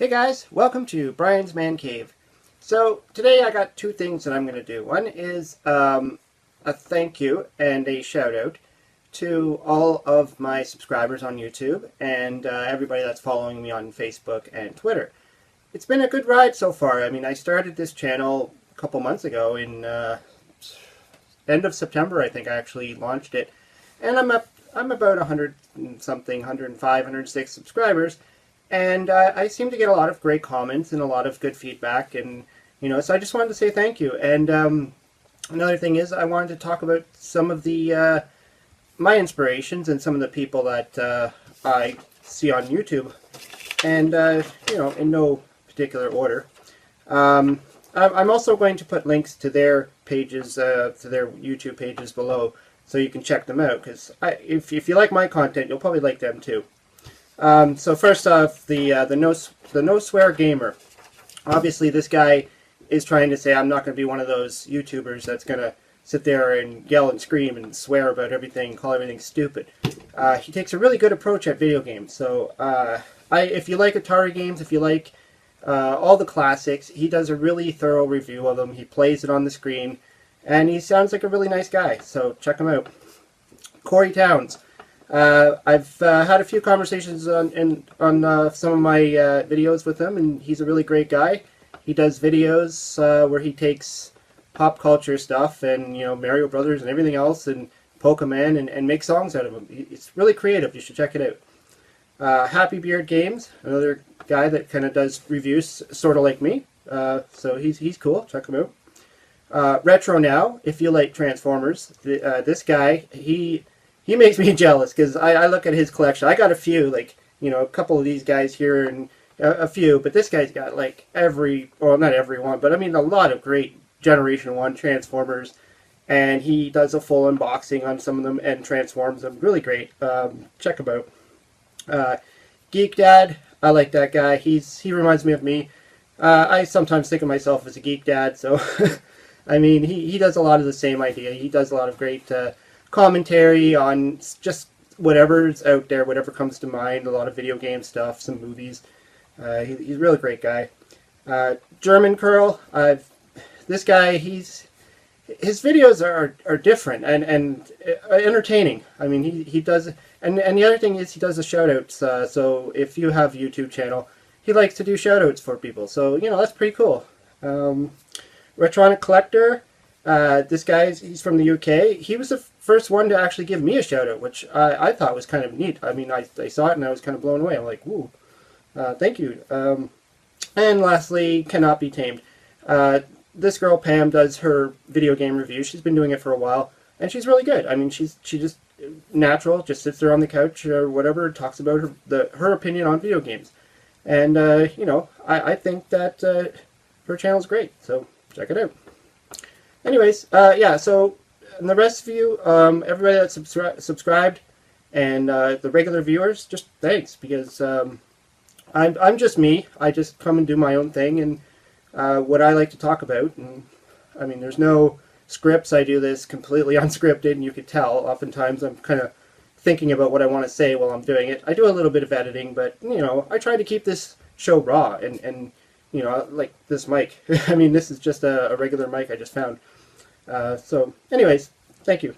Hey guys, welcome to Brian's Man Cave. So today I got two things that I'm going to do. One is a thank you and a shout out to all of my subscribers on YouTube and everybody that's following me on Facebook and Twitter. It's been a good ride so far. I mean, I started this channel a couple months ago in end of September. I think I actually launched it, and I'm about 100 and something, 105, 106 subscribers. And I seem to get a lot of great comments and a lot of good feedback, and so I just wanted to say thank you. And another thing is, I wanted to talk about some of the my inspirations and some of the people that I see on YouTube, and in no particular order. I'm also going to put links to their pages, to their YouTube pages below, so you can check them out. Because if you like my content, you'll probably like them too. So first off, the no swear gamer. Obviously, this guy is trying to say I'm not going to be one of those YouTubers that's going to sit there and yell and scream and swear about everything, call everything stupid. He takes a really good approach at video games. So if you like Atari games, if you like all the classics, he does a really thorough review of them. He plays it on the screen, and he sounds like a really nice guy. So check him out. Corey Towns. I've had a few conversations on some of my videos with him, and he's a really great guy. He does videos where he takes pop culture stuff and Mario Brothers and everything else and Pokemon and makes songs out of them. It's really creative. You should check it out. Happy Beard Games, another guy that kind of does reviews sort of like me. So he's cool. Check him out. Retro Now, if you like Transformers, this guy, he makes me jealous because I look at his collection. I got a few, like, a couple of these guys here and a few, but this guy's got like not every one, but I mean a lot of great Generation 1 Transformers, and he does a full unboxing on some of them and transforms them. Really great. Check him out. Geek Dad, I like that guy. He reminds me of me. I sometimes think of myself as a geek dad, so I mean, he does a lot of the same idea. He does a lot of great commentary on just whatever's out there, whatever comes to mind, a lot of video game stuff, some movies. He's a really great guy. GermanCurl, this guy, his videos are different and entertaining. I mean, he does, and the other thing is he does the shout-outs, so if you have a YouTube channel, he likes to do shout-outs for people, so, that's pretty cool. Retronic Collector, this guy, he's from the UK. He was the first one to actually give me a shout out, which I thought was kind of neat. I mean, I saw it and I was kind of blown away. I'm like, ooh, thank you. And lastly, Cannot Be Tamed. This girl, Pam, does her video game reviews. She's been doing it for a while, and she's really good. I mean, she just natural, just sits there on the couch or whatever, talks about her opinion on video games. And, I think that her channel's great, so check it out. Anyways, yeah, so and the rest of you, everybody that's subscribed, and the regular viewers, just thanks, because I'm just me. I just come and do my own thing, and what I like to talk about. And I mean, there's no scripts. I do this completely unscripted, and you could tell. Oftentimes, I'm kind of thinking about what I want to say while I'm doing it. I do a little bit of editing, but I try to keep this show raw, and like this mic. I mean, this is just a regular mic I just found. So, anyways, thank you.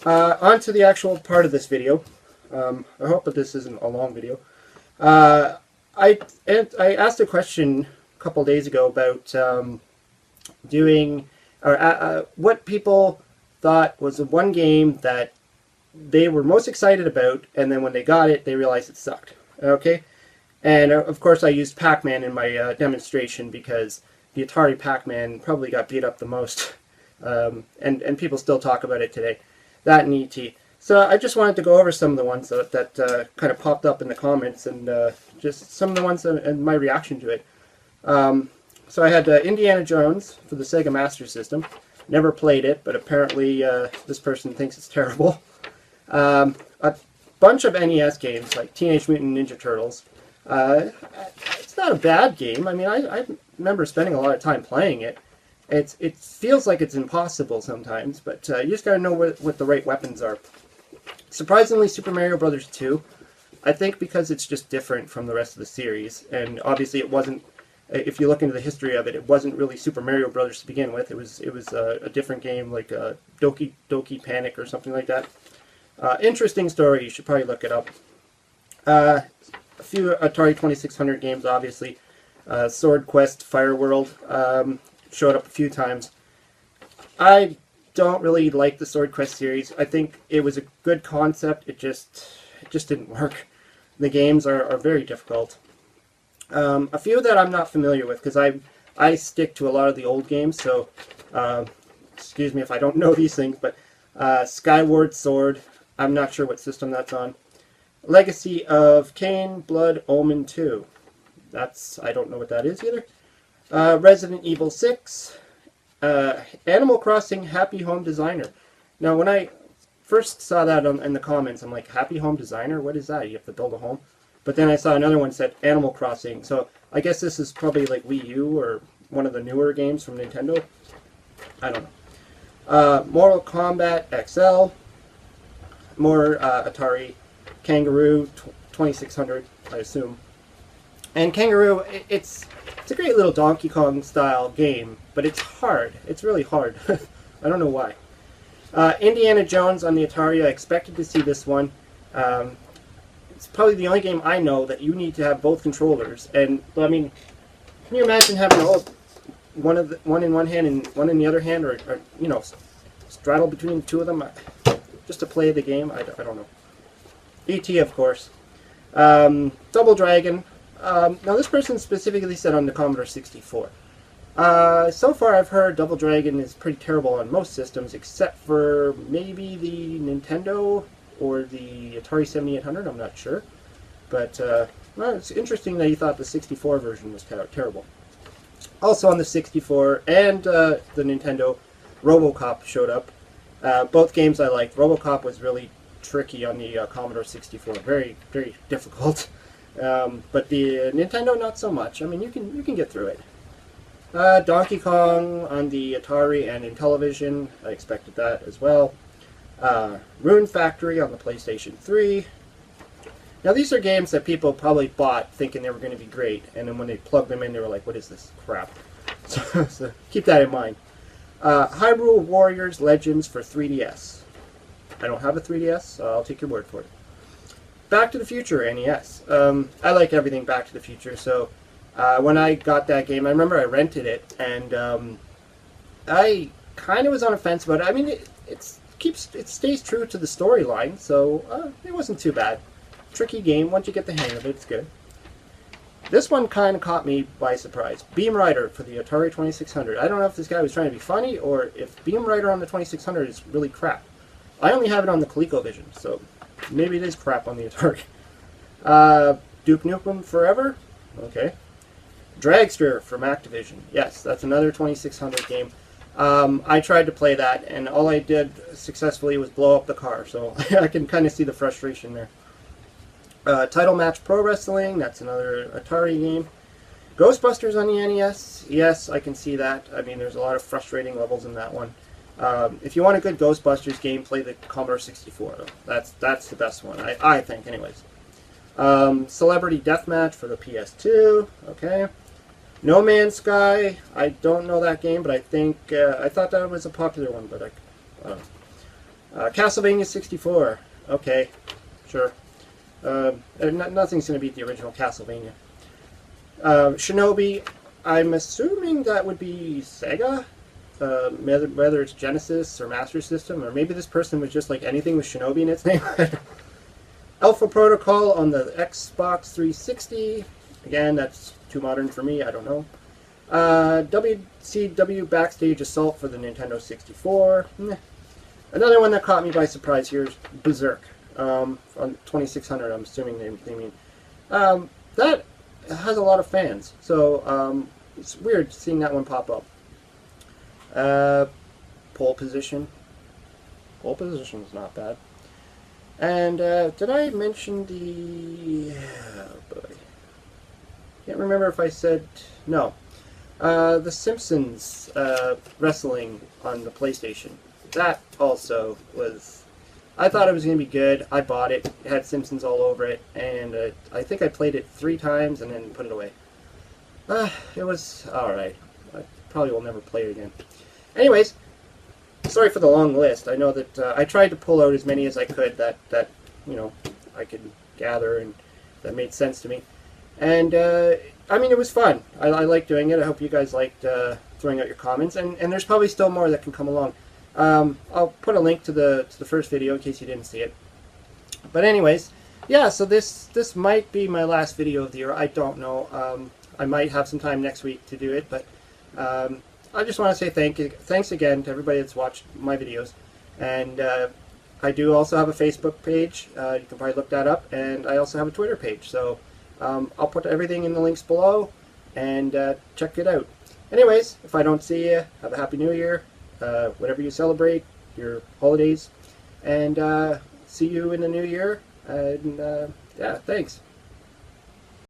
On to the actual part of this video. I hope that this isn't a long video. I asked a question a couple days ago about what people thought was the one game that they were most excited about, and then when they got it, they realized it sucked. Okay? And of course, I used Pac-Man in my demonstration because the Atari Pac-Man probably got beat up the most. And people still talk about it today. That and E.T. So I just wanted to go over some of the ones that kind of popped up in the comments, and just some of the ones and my reaction to it. So I had Indiana Jones for the Sega Master System. Never played it, but apparently this person thinks it's terrible. A bunch of NES games like Teenage Mutant Ninja Turtles. It's not a bad game. I mean, I remember spending a lot of time playing it. It feels like it's impossible sometimes, but you just gotta know what the right weapons are. Surprisingly, Super Mario Bros. 2. I think because it's just different from the rest of the series, and obviously it wasn't. If you look into the history of it, it wasn't really Super Mario Brothers to begin with. It was a different game, like Doki Panic or something like that. Interesting story. You should probably look it up. A few Atari 2600 games, obviously. Sword Quest, Fire World showed up a few times. I don't really like the Sword Quest series. I think it was a good concept. It just didn't work. The games are very difficult. A few that I'm not familiar with, because I stick to a lot of the old games, so excuse me if I don't know these things, but Skyward Sword, I'm not sure what system that's on. Legacy of Kain, Blood Omen 2. I don't know what that is either. Resident Evil 6. Animal Crossing Happy Home Designer. Now, when I first saw that in the comments, I'm like, Happy Home Designer? What is that? You have to build a home? But then I saw another one that said Animal Crossing. So I guess this is probably like Wii U or one of the newer games from Nintendo. I don't know. Mortal Kombat XL. More Atari. Kangaroo 2600, I assume. And Kangaroo, it's a great little Donkey Kong style game, but it's hard. It's really hard. I don't know why. Indiana Jones on the Atari. I expected to see this one. It's probably the only game I know that you need to have both controllers. And I mean, can you imagine having one in one hand and one in the other hand, or you know, straddle between the two of them, just to play the game? I don't know. E.T. of course. Double Dragon. Now this person specifically said on the Commodore 64. So far I've heard Double Dragon is pretty terrible on most systems, except for maybe the Nintendo or the Atari 7800, I'm not sure. But well, it's interesting that you thought the 64 version was terrible. Also on the 64 and the Nintendo, RoboCop showed up. Both games I liked. RoboCop was really tricky on the Commodore 64. Very, very difficult. But the Nintendo, not so much. I mean, you can get through it. Donkey Kong on the Atari and in television. I expected that as well. Rune Factory on the PlayStation 3. Now, these are games that people probably bought thinking they were going to be great, and then when they plugged them in, they were like, what is this crap? So keep that in mind. Hyrule Warriors Legends for 3DS. I don't have a 3DS, so I'll take your word for it. Back to the Future NES. I like everything Back to the Future, so when I got that game, I remember I rented it, and I kind of was on a fence about it. I mean, it stays true to the storyline, so it wasn't too bad. Tricky game. Once you get the hang of it, it's good. This one kind of caught me by surprise. Beam Rider for the Atari 2600. I don't know if this guy was trying to be funny, or if Beam Rider on the 2600 is really crap. I only have it on the ColecoVision, so maybe it is crap on the Atari. Duke Nukem Forever? Okay. Dragster from Activision. Yes, that's another 2600 game. I tried to play that, and all I did successfully was blow up the car, so I can kind of see the frustration there. Title Match Pro Wrestling, that's another Atari game. Ghostbusters on the NES, yes, I can see that. I mean, there's a lot of frustrating levels in that one. If you want a good Ghostbusters game, play the Commodore 64. That's the best one, I think, anyways. Celebrity Deathmatch for the PS2, okay. No Man's Sky, I don't know that game, but I thought that was a popular one, but I don't know. Castlevania 64, okay, sure. Nothing's going to beat the original Castlevania. Shinobi, I'm assuming that would be Sega, whether it's Genesis or Master System, or maybe this person was just like anything with Shinobi in its name. Alpha Protocol on the Xbox 360. Again, that's too modern for me, I don't know. WCW Backstage Assault for the Nintendo 64. Another one that caught me by surprise here is Berserk. On 2600, I'm assuming they mean. That has a lot of fans, so it's weird seeing that one pop up. Pole Position. Pole Position is not bad. And did I mention the... Oh boy. Can't remember if I said... No. The Simpsons wrestling on the PlayStation. That also was I thought it was going to be good. I bought it. It had Simpsons all over it, and I think I played it 3 times and then put it away. It was alright. I probably will never play it again. Anyways, sorry for the long list. I know that I tried to pull out as many as I could that you know, I could gather and that made sense to me. And I mean, it was fun. I liked doing it. I hope you guys liked throwing out your comments. And there's probably still more that can come along. I'll put a link to the first video in case you didn't see it. But anyways, yeah. So this might be my last video of the year. I don't know. I might have some time next week to do it, but I just want to say thanks again to everybody that's watched my videos. And I do also have a Facebook page. You can probably look that up. And I also have a Twitter page. So I'll put everything in the links below and check it out. Anyways, if I don't see you, have a Happy New Year. Whatever you celebrate, your holidays. And see you in the new year. And yeah, thanks.